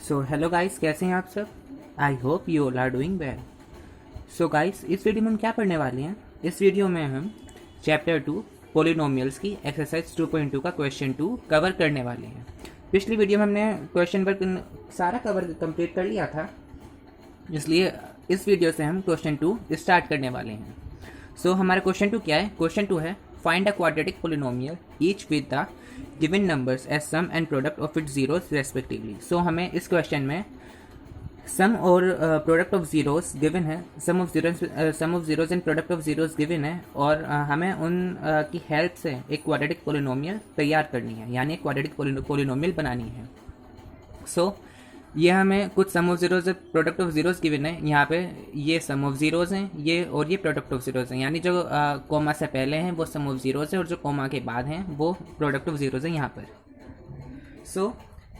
So hello guys, कैसे हैं आप सब। I hope you all are doing well. So guys, इस वीडियो में हम क्या पढ़ने वाले हैं। इस वीडियो में हम चैप्टर 2 पोलिनोमियल्स की एक्सरसाइज 2.2 का क्वेश्चन 2 कवर करने वाले हैं। पिछली वीडियो में हमने क्वेश्चन वर्क सारा कवर कंप्लीट कर लिया था, इसलिए इस वीडियो से हम क्वेश्चन 2 स्टार्ट करने वाले हैं। सो हमारा क्वेश्चन 2 क्या है। क्वेश्चन 2 है find a quadratic polynomial each with the given numbers as sum and product of its zeros respectively. So हमें इस क्वेश्चन में सम और प्रोडक्ट ऑफ जीरोस गिवन है, sum of zeros and product of zeros given है, और हमें उन की हेल्प से एक क्वाड्रेटिक पोलिनोमियल तैयार करनी है, यानी एक क्वाड्रेटिक पोलिनोमियल बनानी है। सो ये हमें कुछ sum of zeros product of zeros given है। यहाँ पे ये सम ऑफ जीरोज हैं, ये और ये प्रोडक्ट ऑफ जीरोज हैं, यानी जो कोमा से पहले हैं वो सम ऑफ जीरोज है और जो कोमा के बाद हैं वो प्रोडक्ट ऑफ जीरोज हैं यहाँ पर। सो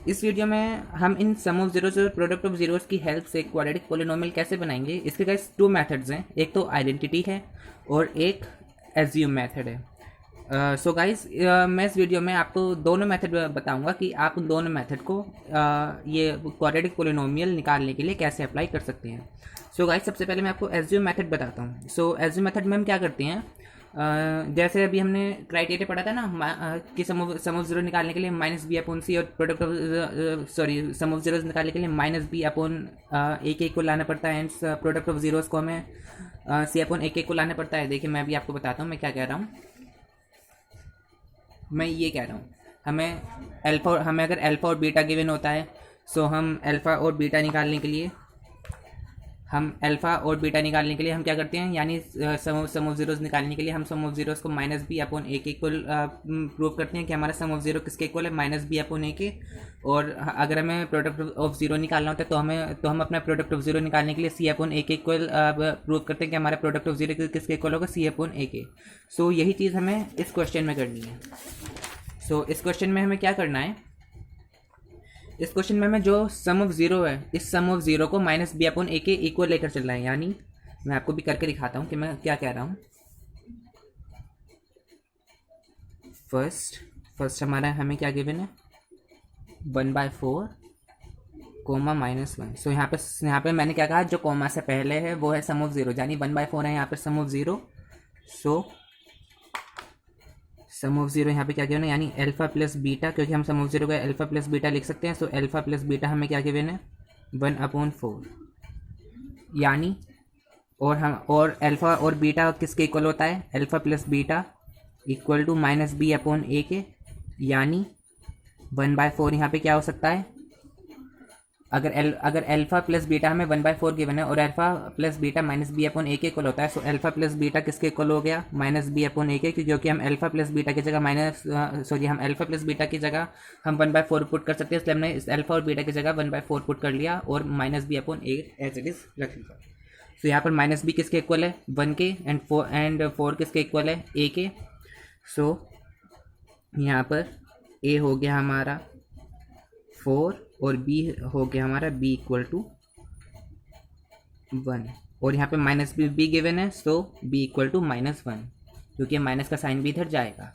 इस वीडियो में हम इन सम ऑफ जीरोज और प्रोडक्ट ऑफ जीरोज की हेल्प से क्वाड्रेटिक पोलिनोमियल कैसे बनाएंगे, इसके गाइस 2 मेथड्स हैं। एक तो आइडेंटिटी है और एक एज्यूम मेथड है। सो गाइस, मैं इस वीडियो में आपको दोनों मेथड बताऊंगा कि आप उन दोनों मेथड को ये क्वाड्रेटिक पोलिनोमियल निकालने के लिए कैसे अप्लाई कर सकते हैं। सो गाइस, सबसे पहले मैं आपको एज्यूम मेथड बताता हूँ। सो एज्यूम मेथड में हम क्या करते हैं, जैसे अभी हमने क्राइटेरिया पढ़ा था ना कि सम ऑफ जीरो निकालने के लिए माइनस बी अपॉन सी और product of sum of zero निकालने के लिए माइनस बी अपॉन ए के को लाना पड़ता है, एंड प्रोडक्ट ऑफ जीरोस को हमें सी अपॉन ए के को लाना पड़ता है। देखिए, मैं अभी आपको बताता हूँ मैं क्या कह रहा हूँ। मैं ये कह रहा हूँ, हमें अगर अल्फ़ा और बीटा गिवन होता है, सो हम अल्फ़ा और बीटा निकालने के लिए हम क्या करते हैं, यानी सम ऑफ जीरोस निकालने के लिए हम सम ऑफ जीरोस को माइनस बी अपॉन ए के इक्वल प्रूव करते हैं कि हमारा सम ऑफ जीरो किसके इक्वल है, माइनस बी अपॉन ए के। और अगर हमें प्रोडक्ट ऑफ जीरो निकालना होता है तो हम अपना प्रोडक्ट ऑफ जीरो निकालने के लिए सी अपॉन ए के इक्वल प्रूव करते हैं कि हमारा प्रोडक्ट ऑफ जीरो किसके इक्वल होगा, सी अपॉन ए के। सो यही चीज़ हमें इस क्वेश्चन में करनी है। सो इस क्वेश्चन में हमें क्या करना है, इस क्वेश्चन में हमें जो सम ऑफ जीरो है, इस सम ऑफ जीरो को माइनस बी अपॉन ए के इक्वल लेकर चलना है। यानी मैं आपको भी करके दिखाता हूँ कि मैं क्या कह रहा हूँ। फर्स्ट हमारा हमें क्या गिवन है, 1/4 कोमा -1। सो यहाँ पे मैंने क्या कहा, जो कोमा से पहले है वो है सम ऑफ जीरो, यानी 1/4 है यहाँ पे sum of zero. So sum of zero यहाँ पे क्या गिवन है, यानी अल्फा प्लस बीटा, क्योंकि हम सम ऑफ जीरो को अल्फा प्लस बीटा लिख सकते हैं। सो अल्फा प्लस बीटा हमें क्या गिवन है, 1/4। यानी और अल्फा और बीटा किसके इक्वल होता है, alpha plus beta equal to minus B upon A के। यानी 1/4 यहाँ पे क्या हो सकता है, अगर अल्फा प्लस बीटा हमें 1/4 गिवन है और alpha plus beta minus B upon A के इक्वल होता है, सो अल्फा प्लस बीटा किसके इक्वल हो गया, माइनस बी अपॉन ए के, क्योंकि हम अल्फा प्लस बीटा की जगह हम अल्फा प्लस बीटा की जगह हम 1/4 पुट कर सकते हैं, इसलिए हमने इस अल्फा और बीटा की जगह 1/4 पुट कर लिया और minus B upon A as it is रख लिया। तो यहाँ पर माइनस बी किसके इक्वल है, 1 के, एंड 4 किसके इक्वल है, ए के। सो यहाँ पर ए हो गया हमारा 4 और बी हो गया हमारा b इक्वल टू 1, और यहाँ पे माइनस बी गिवन है, सो b इक्वल टू -1, क्योंकि माइनस का साइन भी इधर जाएगा।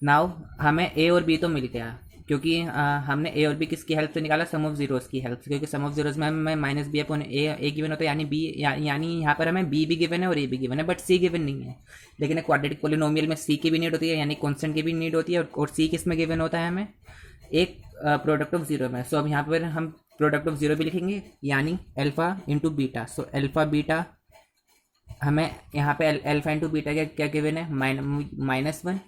नाउ हमें a और b तो मिल गया, क्योंकि हमने a और b किसकी हेल्प से निकाला, सम ऑफ जीरोस की हेल्प से, क्योंकि सम ऑफ जीरोस में हमें माइनस बी अपॉन ए गिवन होता है, यानी b यानी यहाँ पर हमें b भी गिवन है और a भी गिवन है, बट c गिवन नहीं है। लेकिन क्वाड्रेटिक पोलिनोमियल में c की भी नीड होती है, यानी कॉन्स्टेंट की भी नीड होती है, और c किस में गिवन होता है, हमें एक प्रोडक्ट ऑफ जीरो में। सो अब यहाँ पर हम प्रोडक्ट ऑफ जीरो भी लिखेंगे, यानी alpha into beta. So alpha beta हमें यहाँ पे अल्फा इंटू बीटा क्या गिवन है, -1,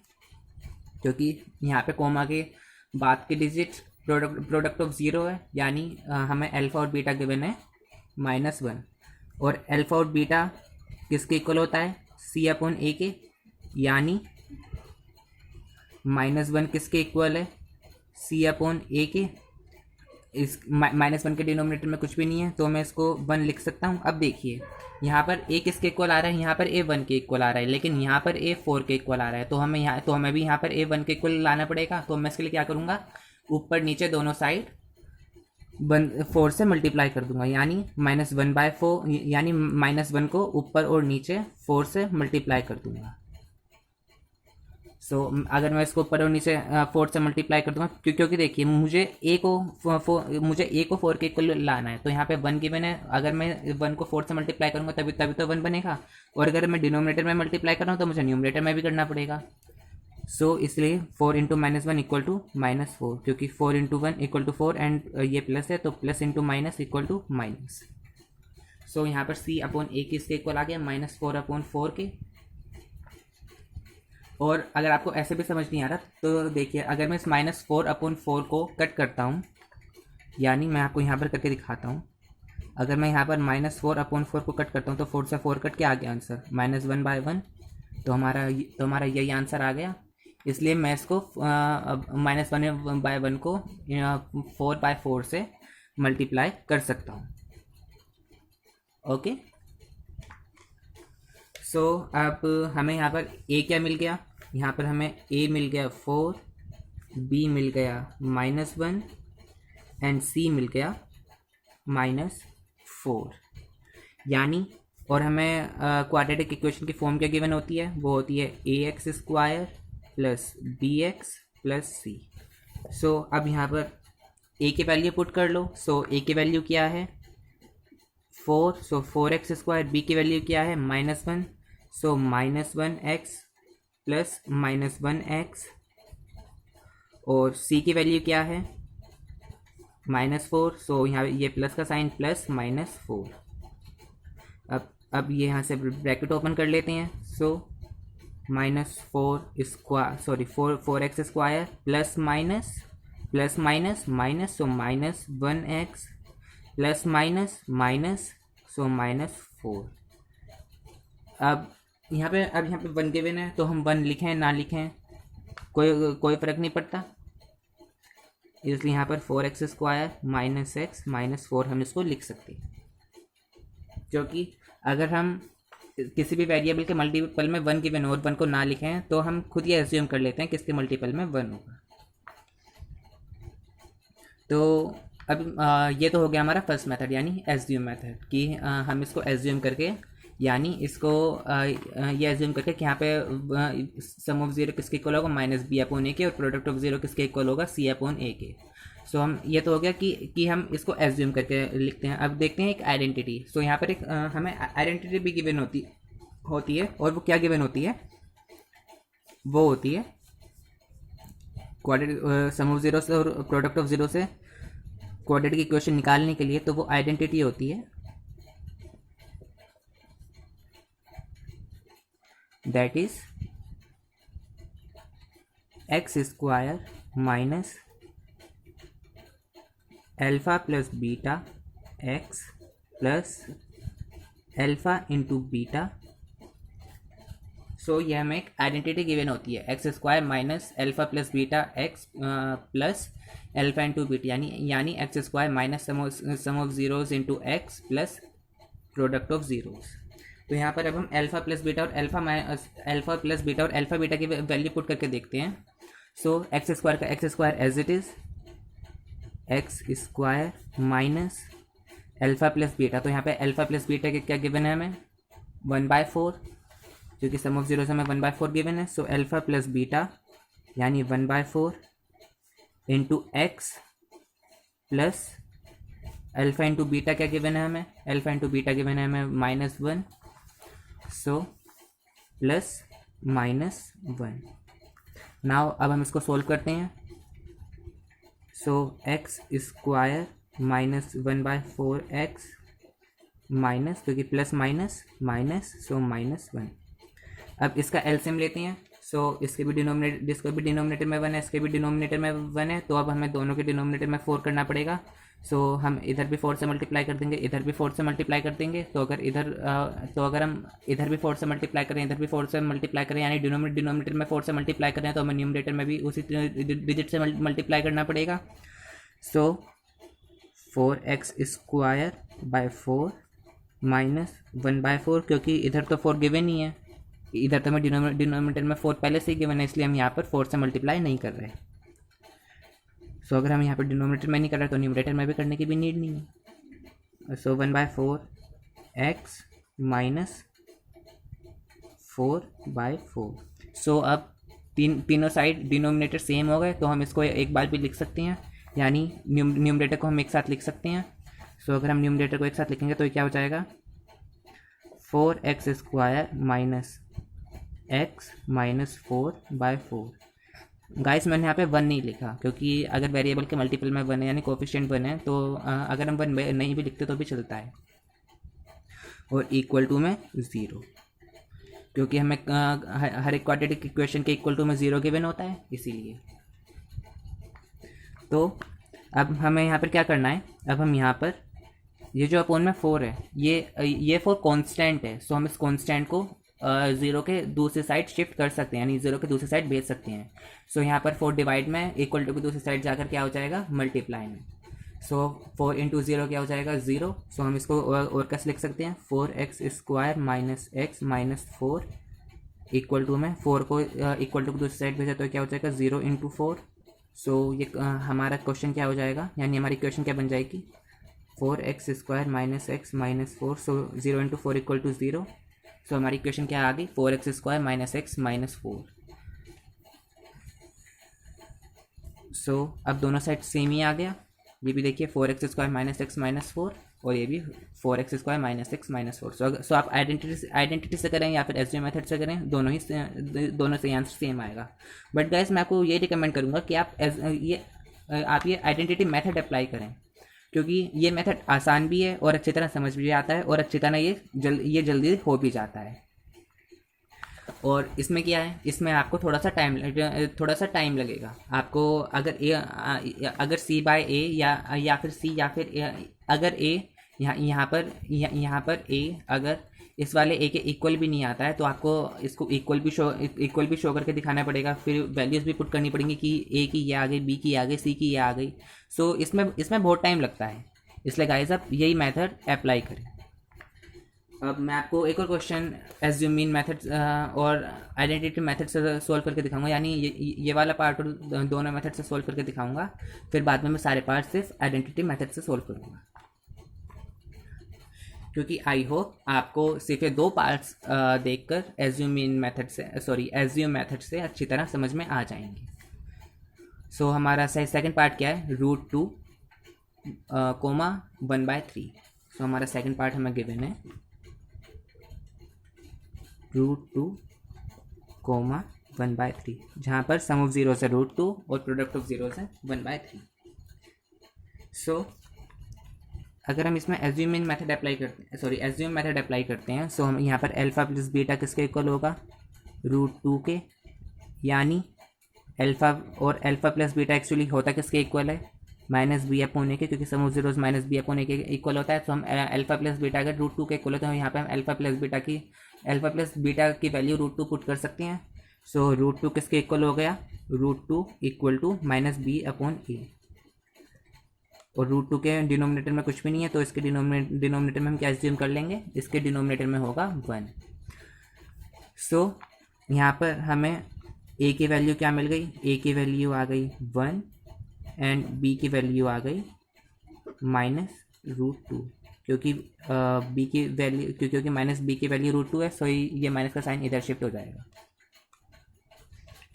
क्योंकि यहाँ पे कोमा के बाद के डिजिट प्रोडक्ट ऑफ जीरो है, यानी हमें अल्फा और बीटा गिवन है -1, और अल्फा और बीटा किसके इक्वल होता है, सी अपॉन ए के, यानी -1 किसके इक्वल है, सी अपॉन ए के। इस -1 के डिनोमिनेटर में कुछ भी नहीं है, तो मैं इसको 1 लिख सकता हूँ। अब देखिए, यहाँ पर a किसके इक्वल आ रहा है, यहाँ पर a 1 के इक्वल आ रहा है, लेकिन यहाँ पर a 4 के इक्वल आ रहा है, तो हमें भी यहाँ पर a 1 के इक्वल लाना पड़ेगा। तो मैं इसके लिए क्या करूँगा, ऊपर नीचे दोनों साइड 4 से मल्टीप्लाई कर दूंगा, यानी -1/4, यानी -1 को ऊपर और नीचे 4 से मल्टीप्लाई कर दूंगा। सो अगर मैं इसको ऊपर और नीचे 4 से मल्टीप्लाई कर दूंगा क्योंकि देखिए मुझे ए को मुझे ए को 4 के इक्वल लाना है, तो यहाँ पे 1 गिवन है। अगर मैं 1 को 4 से मल्टीप्लाई करूँगा तभी तभी तो 1 बनेगा, और अगर मैं डिनोमिनेटर में मल्टीप्लाई कर रहा हूँ तो मुझे न्यूमरेटर में भी करना पड़ेगा। सो इसलिए 4 इंटू -1 इक्वल टू -4, क्योंकि 4 इंटू 1 इक्वल टू 4 एंड ये प्लस है तो plus into minus equal to minus. So यहाँ पर c अपॉन ए किसके इक्वल आ गया, -4 अपॉन 4 के। और अगर आपको ऐसे भी समझ नहीं आ रहा तो देखिए, अगर मैं इस -4 अपॉन 4 को कट करता हूँ, यानी मैं आपको यहाँ पर करके दिखाता हूँ। अगर मैं यहाँ पर -4 अपॉन 4 को कट करता हूँ तो 4 से 4 कट के आ गया आंसर -1/1, तो हमारा यही आंसर आ गया। इसलिए मैं इसको -1/1 को 4/4 से मल्टीप्लाई कर सकता हूँ। ओके, सो अब हमें यहाँ पर a क्या मिल गया, यहाँ पर हमें a मिल गया 4, b मिल गया -1 एंड c मिल गया -4, यानी। और हमें क्वाड्रेटिक इक्वेशन की फॉर्म क्या गिवन होती है, वो होती है ax² plus bx plus c। सो अब यहाँ पर a की वैल्यू पुट कर लो। सो a की वैल्यू क्या है 4, सो 4x²। b की वैल्यू क्या है -1, सो -1x प्लस -1x। और c की वैल्यू क्या है -4, सो यहाँ ये प्लस का साइन प्लस -4। अब ये यहाँ से ब्रैकेट ओपन कर लेते हैं। सो -4x² plus minus so -1x plus minus so -4। अब यहाँ पे 1 गिवन है तो हम 1 लिखें ना लिखें कोई फ़र्क नहीं पड़ता, इसलिए यहाँ पर 4x² -x -4 हम इसको लिख सकते हैं। क्योंकि अगर हम किसी भी वेरिएबल के मल्टीपल में 1 गिवन और 1 को ना लिखें तो हम खुद ही एज्यूम कर लेते हैं किसके मल्टीपल में 1 होगा। तो अब ये तो हो गया हमारा फर्स्ट मेथड यानी एज्यूम मेथड, कि हम इसको एज्यूम करके, यानी इसको ये एज्यूम करके कि यहाँ पे सम ऑफ 0 किसके इक्वल होगा -b/a के, और प्रोडक्ट ऑफ 0 किसके इक्वल होगा c/a के। सो हम ये तो हो गया कि हम इसको एज्यूम करके लिखते हैं। अब देखते हैं एक आइडेंटिटी। सो यहाँ पर एक हमें आइडेंटिटी भी गिवन होती है, और वो क्या गिवन होती है, वो होती है सम ऑफ 0 से और प्रोडक्ट ऑफ 0 से क्वाड्रेटिक इक्वेशन निकालने के लिए, तो वो आइडेंटिटी होती है that is x² minus alpha plus beta x plus alpha into beta. So ये हमें एक आइडेंटिटी गिवन होती है x² minus alpha plus beta x plus alpha into beta, यानी x² minus sum of zeros into x plus product of zeros. तो यहाँ पर अब हम अल्फा प्लस बीटा और अल्फा बीटा की वैल्यू पुट करके देखते हैं। सो x² का x² as it is x² minus alpha plus beta. तो यहाँ पे अल्फा प्लस बीटा के क्या गिवन है हमें 1/4, क्योंकि सम ऑफ 0 से हमें 1/4 गिवन है। सो अल्फा प्लस बीटा यानी 1/4 into x plus alpha into beta क्या गिवन है हमें, अल्फा इंटू बीटा गिवन है हमें -1, सो प्लस -1। नाउ अब हम इसको सोल्व करते हैं। So x² minus 1/4x minus, क्योंकि प्लस माइनस माइनस, सो -1। अब इसका एलसीएम लेते हैं। सो इसके भी डिनोमिनेटर में 1 है, इसके भी डिनोमिनेटर में 1 है, तो अब हमें दोनों के डिनोमिनेटर में 4 करना पड़ेगा। सो हम इधर भी 4 से मल्टीप्लाई कर देंगे, इधर भी 4 से मल्टीप्लाई कर देंगे। तो अगर हम इधर भी 4 से मल्टीप्लाई करें, इधर भी 4 से मल्टीप्लाई करें, यानी डिनोमिनेटर में 4 से मल्टीप्लाई करें, तो हमें न्यूमरेटर में भी उसी डिजिट से मल्टीप्लाई करना पड़ेगा। सो 4x² बाय 4 माइनस 1/4, क्योंकि इधर तो 4 गिवन ही है, इधर तो हमें डिनोमिनेटर में 4 पहले से ही गिवन है, इसलिए हम यहाँ पर 4 से मल्टीप्लाई नहीं कर रहे। सो अगर हम यहाँ पर डिनोमिनेटर में नहीं कर रहे तो न्यूमरेटर में भी करने की भी नीड नहीं है। सो 1/4x माइनस 4/4। सो अब तीनों साइड डिनोमिनेटर सेम हो गए तो हम इसको एक बार भी लिख सकते हैं, यानी न्यूमरेटर को हम एक साथ लिख सकते हैं। सो अगर हम न्यूमरेटर को एक साथ लिखेंगे तो ये क्या हो जाएगा, 4x² minus x minus 4/4। Guys मैंने यहाँ पे 1 नहीं लिखा क्योंकि अगर वेरिएबल के मल्टीपल में 1 है यानी कोफिशिएंट 1 है तो अगर हम 1 नहीं भी लिखते तो भी चलता है। और इक्वल टू में 0, क्योंकि हमें हर एक क्वाड्रेटिक इक्वेशन के इक्वल टू में 0 गिवन होता है इसीलिए। तो अब हमें यहाँ पर क्या करना है, अब हम यहाँ पर ये जो अपोन में 4 है ये 4 कांस्टेंट है, सो हम इस कांस्टेंट को 0 के दूसरी साइड शिफ्ट कर सकते हैं, यानी 0 के दूसरी साइड भेज सकते हैं। सो यहाँ पर 4 डिवाइड में इक्वल टू की दूसरी साइड जाकर क्या हो जाएगा, मल्टीप्लाई में। सो 4 इंटू 0 क्या हो जाएगा, 0। सो हम इसको और कैसे लिख सकते हैं, 4x² minus x minus 4 equal to में 4 को इक्वल टू की दूसरी साइड भेजा तो क्या हो जाएगा, 0 इंटू 4। सो ये हमारा क्वेश्चन क्या हो जाएगा, यानी हमारी इक्वेशन क्या बन जाएगी, 4x² minus x minus 4। So 0 into 4 equal to 0। So हमारी इक्वेशन क्या आ गई, 4x² माइनस x माइनस 4। सो अब दोनों साइड सेम ही आ गया, ये भी देखिए 4x² माइनस x माइनस 4 और ये भी 4x² माइनस x माइनस 4। सो आप आइडेंटिटी से करें या फिर एसवीएम मेथड से करें, दोनों से आंसर सेम आएगा। बट गाइस मैं आपको ये रिकमेंड करूँगा कि आप ये आइडेंटिटी मेथड अप्लाई करें, क्योंकि ये मेथड आसान भी है और अच्छी तरह समझ भी आता है और अच्छी तरह ये जल्दी हो भी जाता है। और इसमें क्या है, इसमें आपको थोड़ा सा टाइम लगेगा आपको। अगर C बाय A या फिर C या फिर अगर A यहाँ पर A अगर इस वाले A के इक्वल भी नहीं आता है तो आपको इसको इक्वल भी शो करके दिखाना पड़ेगा, फिर वैल्यूज़ भी पुट करनी पड़ेंगी कि A की ये आ गई, B की ये आ गई, C की ये आ गई। सो इसमें बहुत टाइम लगता है, इसलिए गाइस आप यही मेथड अप्लाई करें। अब मैं आपको एक और क्वेश्चन एज्यूम मीन मेथड और आइडेंटिटी मेथड से सॉल्व करके दिखाऊंगा, यानी ये वाला पार्ट और दोनों मेथड से सॉल्व करके दिखाऊंगा, फिर बाद में मैं सारे पार्ट सिर्फ आइडेंटिटी मेथड से सॉल्व करूंगा, क्योंकि आई होप आपको सिर्फ ये 2 पार्ट्स देखकर एज्यूम मेथड से अच्छी तरह समझ में आ जाएंगे। सो हमारा सेकंड पार्ट क्या है, √2, 1/3। सो हमारा सेकंड पार्ट हमें गिवन है √2, 1/3, जहाँ पर सम ऑफ जीरो से √2 और प्रोडक्ट ऑफ जीरो से 1/3। सो अगर हम इसमें एज्यूम मेथड अप्लाई करते हैं, सो हम यहाँ पर अल्फा प्लस बीटा किसके इक्वल होगा, √2 के, यानी अल्फा और अल्फा प्लस बीटा एक्चुअली होता किसके इक्वल है, -b/a के, क्योंकि सम ऑफ जीरोस -b/a के इक्वल होता है। तो हम अल्फा प्लस बीटा अगर √2 के इक्वल होता है, यहाँ पे हम अल्फा प्लस बीटा की वैल्यू √2 पुट कर सकते हैं। सो √2 किसके इक्वल हो गया, √2 इक्वल टू -b/a, और √2 के डिनोमिनेटर में कुछ भी नहीं है तो इसके डिनोमिनेटर में हम क्या एज्यूम कर लेंगे, इसके डिनोमिनेटर में होगा 1। सो यहाँ पर हमें a की वैल्यू क्या मिल गई, a की वैल्यू आ गई 1 एंड b की वैल्यू आ गई -√2, क्योंकि b की वैल्यू क्योंकि -b की वैल्यू √2 है, सो ये माइनस का साइन इधर शिफ्ट हो जाएगा,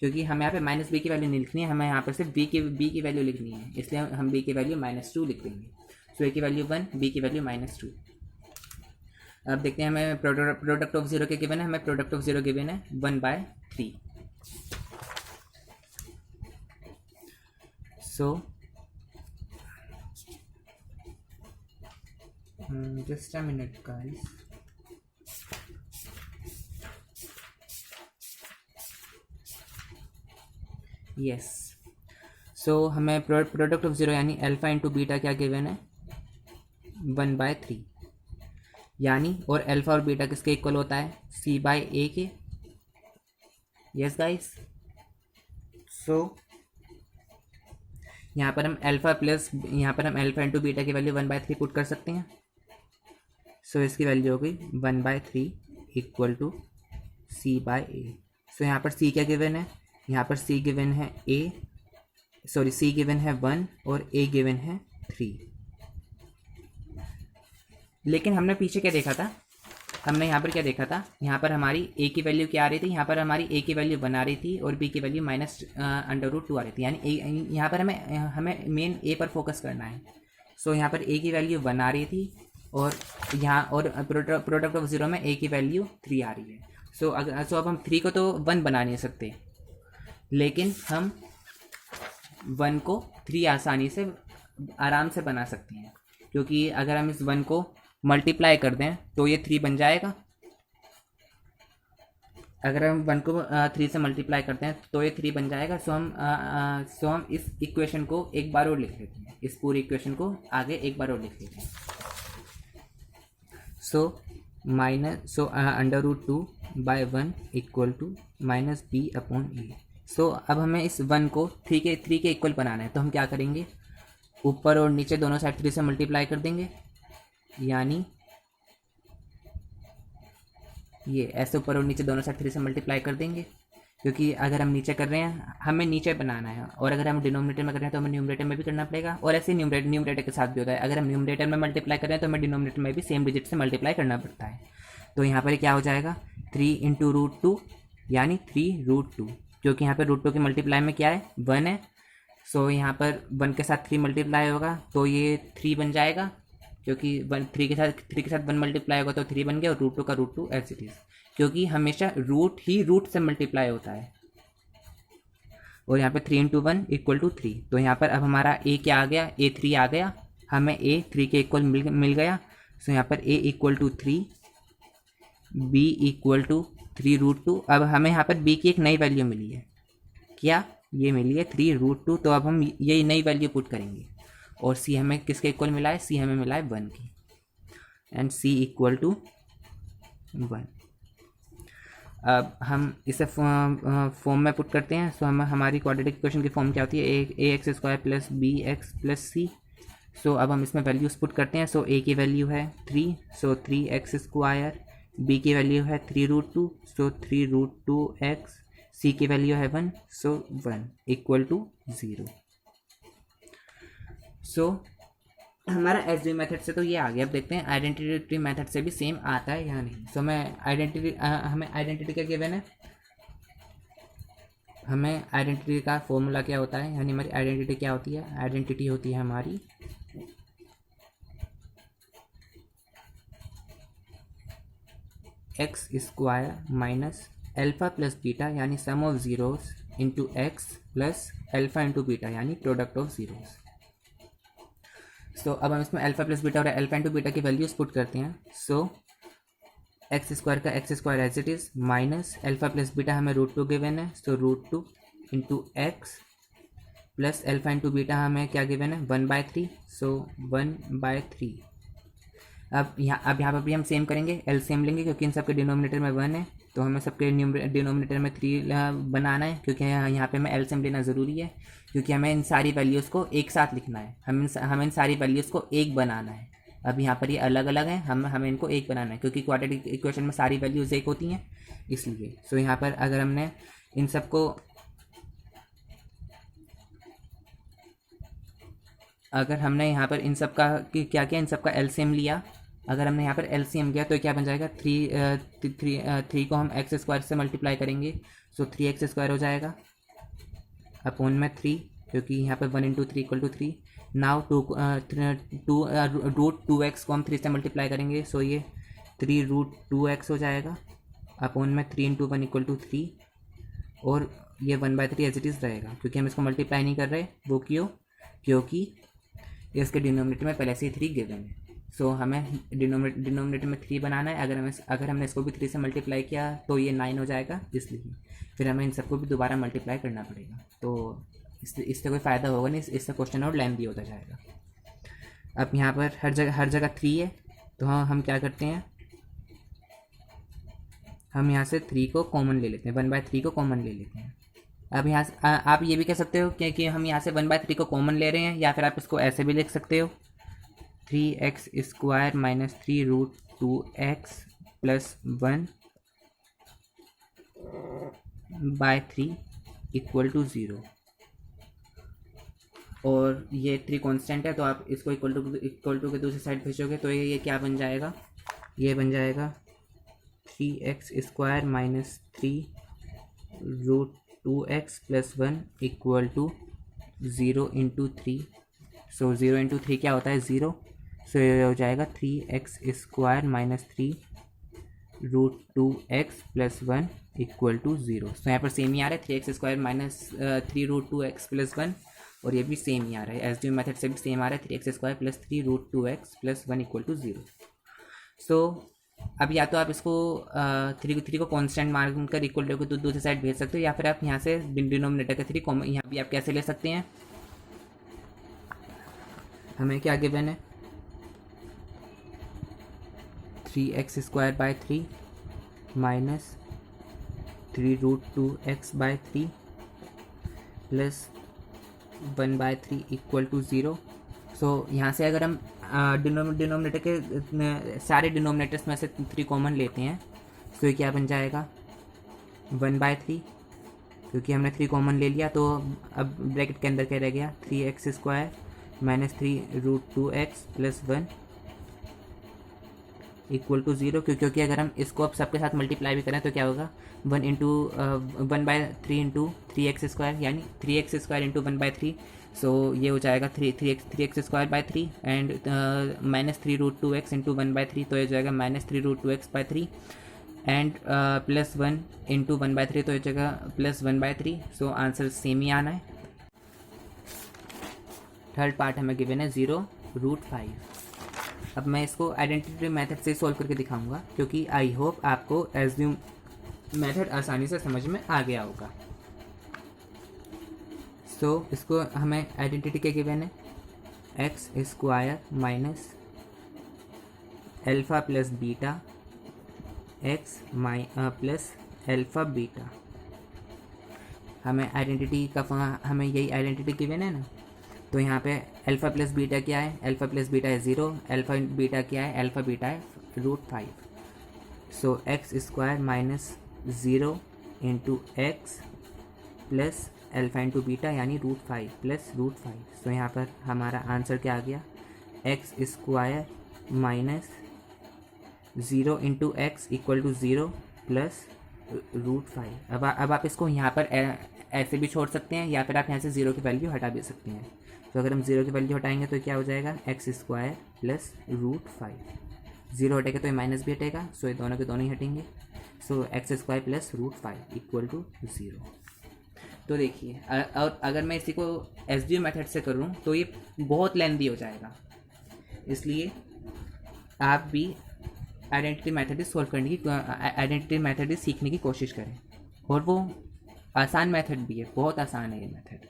क्योंकि हमें यहाँ पे -b की वैल्यू नहीं लिखनी है, हमें यहाँ पर सिर्फ b की वैल्यू लिखनी है, इसलिए हम b की वैल्यू -2 लिख देंगे। सो a की वैल्यू 1, b की वैल्यू -2। अब देखते हैं हमें प्रोडक्ट ऑफ जीरो के गिवन है, हमें प्रोडक्ट ऑफ जीरो गिवन है 1/3। So just a minute guys, yes. So हमें प्रोडक्ट ऑफ जीरो यानी अल्फा इंटू बीटा क्या गिवन है, 1/3, यानी और अल्फा और बीटा किसके इक्वल होता है, c/a के। यस गाइस, सो यहाँ पर हम अल्फा इंटू बीटा की वैल्यू 1/3 पुट कर सकते हैं। सो इसकी वैल्यू हो गई 1/3 इक्वल टू c/a। सो यहाँ पर c क्या गिवन है, यहाँ पर c गिवन है c गिवन है 1 और a गिवन है 3। लेकिन हमने पीछे क्या देखा था, हमने यहाँ पर क्या देखा था, यहाँ पर हमारी a की वैल्यू क्या आ रही थी, यहाँ पर हमारी a की वैल्यू 1 आ रही थी और b की वैल्यू -√2 आ रही थी, यानी यहाँ पर हमें मेन a पर फोकस करना है। सो यहाँ पर a की वैल्यू 1 आ रही थी और यहाँ और प्रोडक्ट ऑफ ज़ीरो में a की वैल्यू 3 आ रही है। सो अब हम 3 को तो 1 बना नहीं सकते, लेकिन हम 1 को 3 आसानी से आराम से बना सकते हैं, क्योंकि अगर हम इस 1 को मल्टीप्लाई कर दें तो ये 3 बन जाएगा। अगर हम 1 को 3 से मल्टीप्लाई करते हैं तो ये 3 बन जाएगा। सो हम इस इक्वेशन को एक बार और लिख लेते हैं, इस पूरी इक्वेशन को आगे एक बार और लिख लेते हैं। सो √2/1 इक्वल टू -b/a। सो अब हमें इस 1 को 3 के इक्वल बनाना है, तो हम क्या करेंगे, ऊपर और नीचे दोनों साइड 3 से मल्टीप्लाई कर देंगे, यानी ये ऐसे ऊपर और नीचे दोनों साइड 3 से मल्टीप्लाई कर देंगे, क्योंकि अगर हम नीचे कर रहे हैं हमें नीचे बनाना है, और अगर हम डिनोमिनेटर में कर रहे हैं तो हमें न्यूमरेटर में भी करना पड़ेगा, और ऐसे न्यूमरेटर के साथ भी होता है। अगर हम न्यूमरेटर में मल्टीप्लाई कर रहे हैं तो हमें डिनोमिनेटर में भी सेम डिजिट से मल्टीप्लाई करना पड़ता है। तो यहाँ पर क्या हो जाएगा, 3 × √2 यानी 3√2, क्योंकि यहाँ पर √2 के मल्टीप्लाई में क्या है, 1 है। सो यहाँ पर 1 के साथ 3 मल्टीप्लाई होगा तो ये 3 बन जाएगा, क्योंकि 3 के साथ 1 मल्टीप्लाई होगा तो 3 बन गया, और √2 का √2 एज इट इज़, क्योंकि हमेशा रूट ही रूट से मल्टीप्लाई होता है। और यहाँ पे 3 × 1 = 3। तो यहाँ पर अब हमारा a क्या आ गया, a 3 आ गया, हमें a 3 के इक्वल मिल गया। सो यहाँ पर a = 3, b = 3√2। अब हमें यहाँ पर b की एक नई वैल्यू मिली है, क्या ये मिली है 3√2। तो अब हम यही नई वैल्यू पुट करेंगे, और c हमें किसके इक्वल मिला है, c हमें मिला है 1 की, एंड c = 1। अब हम इसे फॉर्म में पुट करते हैं। सो हमारी क्वाड्रेटिक इक्वेशन की फॉर्म क्या होती है, ax² + bx + c। सो अब हम इसमें वैल्यूज पुट करते हैं। सो a की वैल्यू है 3, सो 3x², b की वैल्यू है 3√2, सो 3√2x, c की वैल्यू है 1, सो 1 = 0। सो हमारा एसवीएम मेथड से तो ये आ गया। अब देखते हैं आइडेंटिटी मेथड से भी सेम आता है या नहीं। सो हमें आइडेंटिटी क्या गिवन है, हमें आइडेंटिटी का फॉर्मूला क्या होता है, यानी हमारी आइडेंटिटी क्या होती है, आइडेंटिटी होती है हमारी x² - अल्फा + बीटा, यानी sum of zeros into x plus alpha into beta, यानी प्रोडक्ट ऑफ ज़ीरोस। सो अब हम इसमें अल्फा + बीटा और अल्फा इंटू बीटा की वैल्यूज पुट करते हैं। सो x² का x² as it is, minus alpha + beta हमें √2 गिवन है, so √2 into x plus alpha into beta हमें क्या गिवन है, 1/3, सो 1/3। अब यहाँ पर भी हम सेम करेंगे, एलसीएम लेंगे, क्योंकि इन सबके डिनोमिनेटर में 1 है, तो हमें सबके डिनोमिनेटर में 3 बनाना है, क्योंकि यहाँ पे हमें एलसीएम लेना ज़रूरी है, क्योंकि हमें इन सारी वैल्यूज़ को एक साथ लिखना है, हमें इन सारी वैल्यूज़ को एक बनाना है। अब यहाँ पर ये अलग अलग हैं, हमें इनको एक बनाना है, क्योंकि क्वाड्रेटिक इक्वेशन में सारी वैल्यूज़ एक होती हैं, इसलिए। सो यहाँ पर अगर हमने इन सबको यहाँ पर इन सब का क्या किया, इन सब का एलसीएम लिया। अगर हमने यहाँ पर एलसीएम किया तो क्या बन जाएगा, 3 को हम x² से मल्टीप्लाई करेंगे, सो 3x² हो जाएगा अपॉन में 3, क्योंकि यहाँ पर 1 × 3 = 3। नाउ √2x को हम 3 से मल्टीप्लाई करेंगे, सो ये 3√2x हो जाएगा अपॉन में 3 × 1 = 3, और ये 1/3 एज इट इज़ रहेगा, क्योंकि हम इसको मल्टीप्लाई नहीं कर रहे। वो क्योंकि इसके डिनोमिनेटर में पहले से ही 3 गिवन है। सो हमें डिनोमिनेटर में 3 बनाना है। अगर हमने इसको भी 3 से मल्टीप्लाई किया तो ये 9 हो जाएगा, इसलिए फिर हमें इन सबको भी दोबारा मल्टीप्लाई करना पड़ेगा। तो इससे कोई फ़ायदा होगा नहीं, इससे क्वेश्चन और लेंथी होता जाएगा। अब यहाँ पर हर जगह 3 है, तो हम क्या करते हैं, हम यहाँ से 3 को कॉमन ले लेते हैं, 1/3 को कॉमन ले लेते हैं। अब यहाँ से आप ये भी कह सकते हो कि हम यहाँ से 1/3 को कॉमन ले रहे हैं, या फिर आप इसको ऐसे भी लिख सकते हो, 3x² - 3√2x + 1/3 = 0। और ये 3 कांस्टेंट है, तो आप इसको इक्वल टू के दूसरी साइड भेजोगे तो ये क्या बन जाएगा, ये बन जाएगा 3x² minus 3√2x plus 1 equal to 0 into 3। So 0 into 3 क्या होता है 0। सो ये हो जाएगा 3x² minus 3√2x plus 1 equal to 0। So यहाँ पर सेम ही आ रहा है 3x² माइनस 3√2x प्लस 1, और ये भी सेम ही आ रहा है, एस डी मेथड से भी सेम आ रहा है 3x² plus 3√2x plus 1 equal to 0। So अब या तो आप इसको 3 को कांस्टेंट मान कर इक्वल टू तो दूसरी साइड भेज सकते हो, या फिर आप यहाँ से डिनोमिनेटर का 3 कॉमन यहाँ भी आप कैसे ले सकते हैं। हमें क्या गिवन है 3x² by 3 minus 3√2x by 3 plus 1 by 3 equal to 0। So यहाँ से अगर हम डिनोमिनेटर के सारे डिनोमिनेटर्स में से 3 कॉमन लेते हैं, तो ये क्या बन जाएगा 1 बाय 3, क्योंकि हमने 3 कॉमन ले लिया। तो अब ब्रैकेट के अंदर क्या रह गया 3x² minus 3√2x plus 1 equal to 0, क्योंकि अगर हम इसको अब सबके साथ मल्टीप्लाई भी करें तो क्या होगा 1 बाय 3 इंटू 3x² यानी 3x² इंटू 1 बाय 3। सो ये हो जाएगा 3x² by 3 and minus 3√2x into 1 by 3, तो ये हो जाएगा minus 3√2x by 3 and plus 1 into 1 by 3, तो ये हो जाएगा plus 1 by 3। So answer same ही आना है। थर्ड पार्ट हमें गिवन है 0√5। अब मैं इसको आइडेंटिटी मेथड से सॉल्व करके दिखाऊंगा, क्योंकि आई होप आपको एज्यूम मेथड आसानी से समझ में आ गया होगा। सो इसको हमें आइडेंटिटी के गिवन है x² minus alpha plus beta x plus alpha beta. हमें आइडेंटिटी का हमें यही आइडेंटिटी गिवन है ना, तो यहाँ पे अल्फ़ा प्लस बीटा क्या है, अल्फ़ा प्लस बीटा है 0, अल्फ़ा बीटा क्या है, अल्फ़ा बीटा है √5। सो x² minus 0 into x plus alpha into beta यानी √5 प्लस √5। सो यहाँ पर हमारा आंसर क्या आ गया x² minus 0 into x equal to 0 plus √5। अब आप इसको यहाँ पर ऐसे भी छोड़ सकते हैं, या फिर आप यहाँ से 0 की वैल्यू हटा भी सकते हैं। तो अगर हम 0 की वैल्यू हटाएंगे तो क्या हो जाएगा x² प्लस √5। 0 हटेगा तो ये माइनस भी हटेगा, सो ये दोनों के दोनों ही हटेंगे। सो x² प्लस √5 इक्वल टू 0। तो देखिए और अगर मैं इसी को एसडीओ मेथड से करूँ तो ये बहुत लेंदी हो जाएगा, इसलिए आप भी आइडेंटिटी मेथड सॉल्व करने की आइडेंटिटी मेथड सीखने की कोशिश करें। और वो आसान मेथड भी है, बहुत आसान है ये मेथड,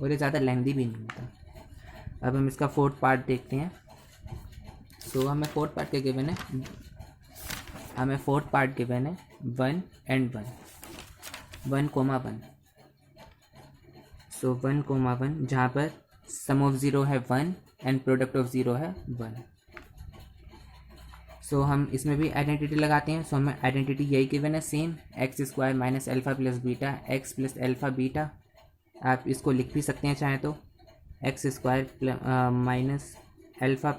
और ये ज़्यादा लेंदी भी नहीं होता। अब हम इसका फोर्थ पार्ट देखते हैं। सो हमें फोर्थ पार्ट के गिवन है 1 and 1 1, 1। सो 1, 1 जहाँ पर सम ऑफ 0 है 1 एंड प्रोडक्ट ऑफ 0 है 1। सो हम इसमें भी आइडेंटिटी लगाते हैं। सो हमें आइडेंटिटी यही गिवन है same x² minus alpha plus beta x plus alpha beta. आप इसको लिख भी सकते हैं चाहे तो x² minus alpha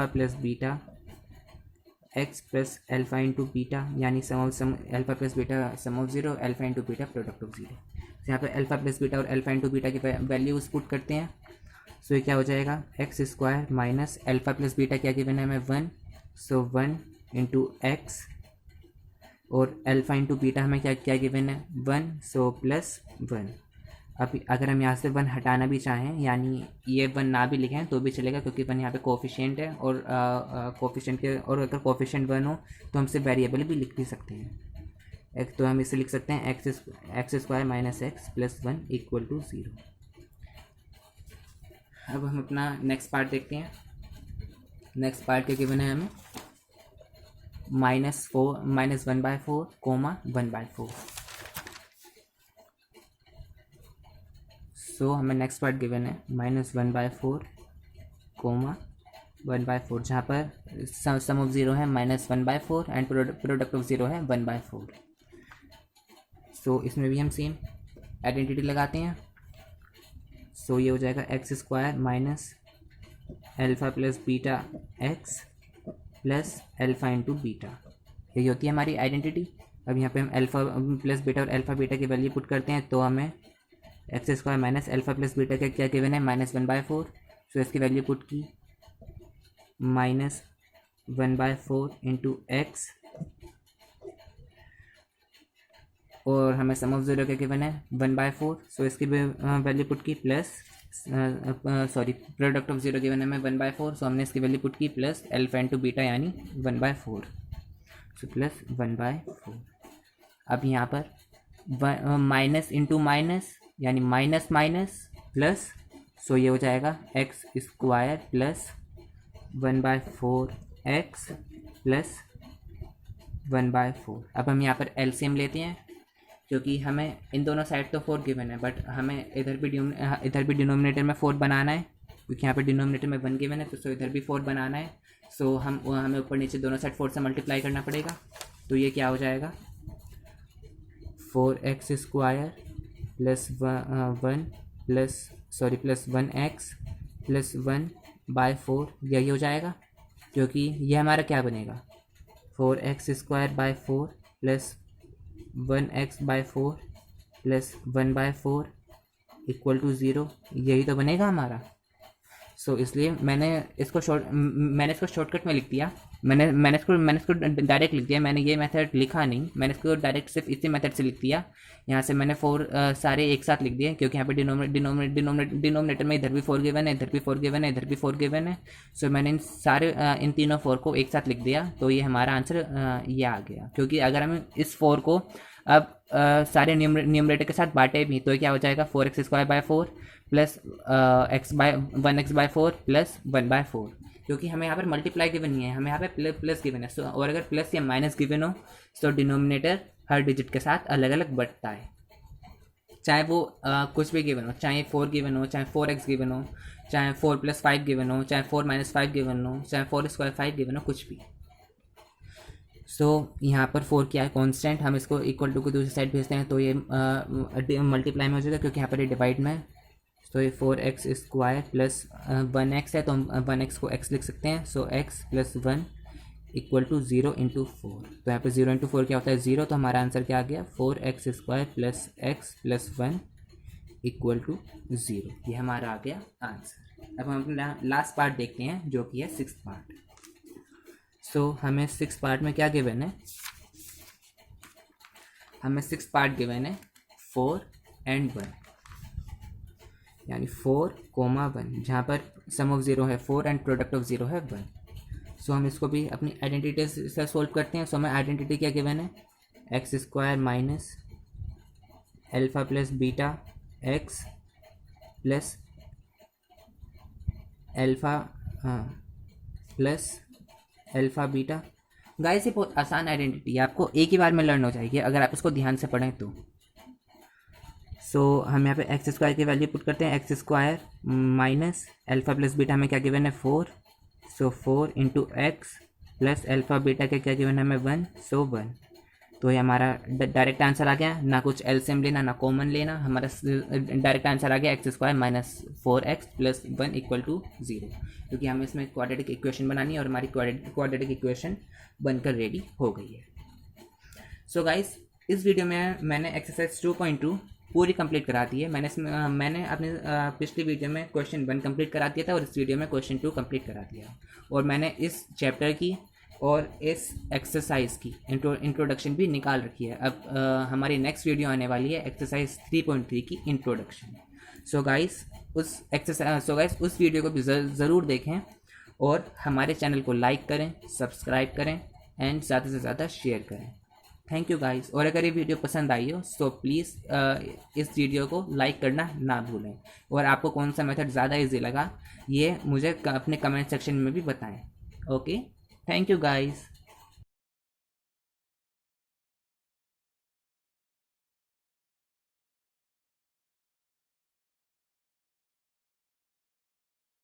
plus beta x plus alpha into beta यानी sum alpha plus beta sum of 0 alpha into beta product of 0। यहाँ पे अल्फ़ा प्लस बीटा और अल्फ़ा इंटू बीटा की वैल्यूज पुट करते हैं। सो ये क्या हो जाएगा x² minus alpha plus beta क्या गिवन है हमें 1, सो 1 इंटू एक्स, और अल्फ़ा इंटू बीटा हमें क्या गिवन है 1, सो प्लस 1। अब अगर हम यहाँ से 1 हटाना भी चाहें, यानी ये 1 ना भी लिखें तो भी चलेगा, क्योंकि 1 यहाँ पे कोफिशिएंट है, और कोफिशिएंट के और अगर कोफिशिएंट 1 हो तो हमसे वेरिएबल भी लिख भी सकते हैं। तो हम इसे लिख सकते हैं x² minus x plus 1 equal to 0। अब हम अपना नेक्स्ट पार्ट देखते हैं। नेक्स्ट पार्ट क्या गिवन है हमें -1/4 कोमा 1/4। सो हमें नेक्स्ट पार्ट गिवन है -1/4 कोमा 1/4, जहाँ पर सम ऑफ 0 है -1/4 एंड प्रोडक्ट ऑफ 0 है 1/4। सो इसमें भी हम सेम आइडेंटिटी लगाते हैं। सो ये हो जाएगा x² minus alpha plus beta x plus alpha into beta. यही होती है हमारी आइडेंटिटी। अब यहाँ पे हम अल्फ़ा प्लस बीटा और अल्फ़ा बीटा की वैल्यू पुट करते हैं तो हमें x square minus alpha plus beta का क्या गिवन है, -1/4। सो इसकी वैल्यू पुट की -1/4 इंटू एक्स, और हमें सम ऑफ ज़ीरो क्या गिवन है, 1/4। सो इसकी वैल्यू पुट की plus product of zero given है हमें 1/4। सो हमने इसकी वैल्यू पुट की प्लस अल्फ़ा इंटू बीटा यानी 1/4। So plus 1/4। अब यहाँ पर माइनस इंटू माइनस यानी माइनस माइनस प्लस, सो ये हो जाएगा x square plus 1/4 x plus 1/4। अब हम यहाँ पर एलसीएम लेते हैं क्योंकि हमें इन दोनों साइड तो 4 गिवन है, बट हमें इधर भी डिनोमिनेटर में 4 बनाना है क्योंकि यहाँ पर डिनोमिनेटर में 1 गिवन है, तो सो इधर भी 4 बनाना है। सो हमें ऊपर नीचे दोनों साइड 4 से मल्टीप्लाई करना पड़ेगा। तो ये क्या हो जाएगा, 4x square plus 1x plus 1/4, यही हो जाएगा क्योंकि ये हमारा क्या बनेगा, 4x square by 4 plus 1x/4 plus 1/4 equal to 0, यही तो बनेगा हमारा। सो इसलिए मैंने इसको शॉर्टकट में लिख दिया। मैंने इसको डायरेक्ट लिख दिया। मैंने ये मेथड लिखा नहीं, मैंने इसको डायरेक्ट सिर्फ इसी मेथड से लिख दिया। यहाँ से मैंने 4 सारे एक साथ लिख दिए क्योंकि यहाँ पे डिनोमिनेटर में इधर भी 4 गिवन है, इधर भी 4 गिवन है, इधर भी 4 गिवन है। सो मैंने इन तीनों 4 को एक साथ लिख दिया, तो ये हमारा आंसर ये आ गया। क्योंकि अगर हम इस 4 को अब सारे न्यूमरेटर के साथ बांटे भी तो क्या हो जाएगा, 4x square by 4 plus 1x/4 plus 1/4, क्योंकि हमें यहाँ पर मल्टीप्लाई गिवन नहीं है, हमें यहाँ पे प्लस गिवन है। और अगर प्लस या माइनस गिवन हो तो डिनोमिनेटर हर डिजिट के साथ अलग अलग बढ़ता है, चाहे वो कुछ भी गिवन हो, चाहे 4 गिवन हो, चाहे 4x गिवन हो, चाहे 4 + 5 गिवन हो, चाहे 4 - 5 गिवन हो, चाहे 4² 5 गिवन हो, कुछ भी। सो यहाँ पर 4 क्या है, कांस्टेंट। हम इसको इक्वल टू को दूसरी साइड भेजते हैं तो ये मल्टीप्लाई में हो जाएगा क्योंकि यहाँ पर ये डिवाइड में है। तो ये 4x स्क्वायर प्लस 1x है तो हम 1x को x लिख सकते हैं। So x plus 1 equal to 0 into 4। तो यहाँ पे 0 इंटू 4 क्या होता है, 0। तो हमारा आंसर क्या आ गया, 4x square plus x plus 1 equal to 0। ये हमारा आ गया आंसर। अब हम अपना लास्ट पार्ट देखते हैं जो कि है 6th पार्ट। सो हमें 6th पार्ट में क्या गिवन है, हमें 6th पार्ट गिवन है 4 and 1 यानी 4, 1, जहाँ पर सम ऑफ 0 है 4 एंड प्रोडक्ट ऑफ 0 है 1। सो हम इसको भी अपनी आइडेंटिटी से सोल्व करते हैं। सो हमें आइडेंटिटी क्या गिवन है, x square minus alpha plus beta x plus alpha plus alpha beta. Guys ये बहुत आसान आइडेंटिटी है, आपको एक ही बार में लर्न हो जाएगी अगर आप इसको ध्यान से पढ़ें तो। सो हम यहाँ पे एक्स स्क्वायर की वैल्यू पुट करते हैं, x square minus alpha plus beta हमें क्या गिवन है 4। सो 4 into x plus alpha beta का क्या गिवन है हमें 1। सो 1। तो ये हमारा डायरेक्ट आंसर आ गया, ना कुछ एलसीएम लेना ना कॉमन लेना, हमारा डायरेक्ट आंसर आ गया x square minus 4x plus 1 equal to 0। क्योंकि हमें इसमें क्वाड्रेटिक इक्वेशन बनानी है और हमारी क्वाड्रेटिक इक्वेशन बनकर रेडी हो गई है। सो गाइस इस वीडियो में मैंने एक्सरसाइज 2.2 पूरी कंप्लीट करा दी है। मैंने अपने पिछली वीडियो में क्वेश्चन 1 कंप्लीट करा दिया था और इस वीडियो में क्वेश्चन 2 कंप्लीट करा दिया। और मैंने इस चैप्टर की और इस एक्सरसाइज की इंट्रोडक्शन भी निकाल रखी है। अब हमारी नेक्स्ट वीडियो आने वाली है एक्सरसाइज 3.3 की इंट्रोडक्शन। सो गाइस उस वीडियो को भी ज़रूर देखें और हमारे चैनल को लाइक करें, सब्सक्राइब करें एंड ज़्यादा से ज़्यादा शेयर करें। Thank you guys. और अगर ये वीडियो पसंद आई हो तो प्लीज़ इस वीडियो को लाइक करना ना भूलें। और आपको कौन सा मेथड ज़्यादा इजी लगा ये मुझे अपने कमेंट सेक्शन में भी बताएं। Okay, thank you guys.